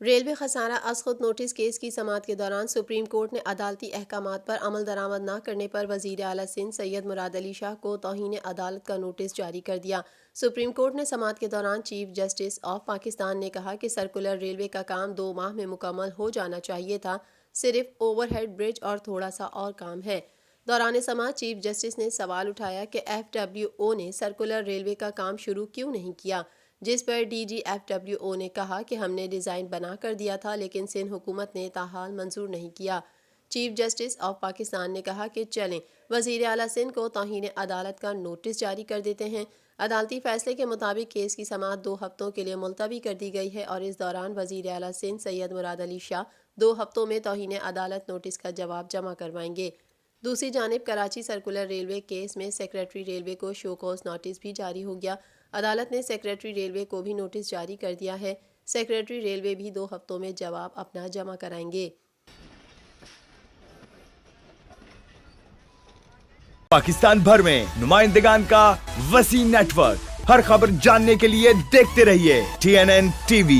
Railway خسارہ از خود notice case کی سماعت کے دوران سپریم کورٹ نے عدالتی احکامات پر عمل درآمد نہ کرنے پر وزیر اعلیٰ سندھ سید مراد علی شاہ کو توہین عدالت کا نوٹس جاری کر دیا۔ سپریم کورٹ نے سماعت کے دوران چیف جسٹس آف پاکستان نے کہا کہ سرکولر ریلوے کا کام 2 ماہ میں مکمل ہو جانا چاہیے تھا، صرف اوور ہیڈ برج اور تھوڑا سا اور کام ہے۔ دوران سماعت چیف جسٹس نے سوال اٹھایا کہ ایف ڈبلیو او نے سرکولر ریلوے کا کام شروع کیوں نہیں کیا، جس پر D G F W O نے کہا کہ ہم نے ڈیزائن بنا کر دیا تھا لیکن سندھ حکومت نے تاحال منظور نہیں کیا۔ چیف جسٹس آف پاکستان نے کہا کہ چلیں وزیر اعلیٰ سندھ کو توہین عدالت کا نوٹس جاری کر دیتے ہیں۔ عدالتی فیصلے کے مطابق کیس کی سماعت 2 ہفتوں کے لیے ملتوی کر دی گئی ہے اور اس دوران وزیر اعلیٰ سندھ سید مراد علی شاہ 2 ہفتوں میں توہین عدالت نوٹس کا جواب جمع کروائیں گے۔ دوسری جانب کراچی سرکولر ریلوے کیس میں سیکریٹری ریلوے کو شو کوز نوٹس بھی جاری ہو گیا۔ عدالت نے سیکریٹری ریلوے کو بھی نوٹس جاری کر دیا ہے۔ سیکریٹری ریلوے بھی 2 ہفتوں میں جواب اپنا جمع کرائیں گے۔ پاکستان بھر میں نمائندگان کا وسیع نیٹ ورک، ہر خبر جاننے کے لیے دیکھتے رہیے TNN TV۔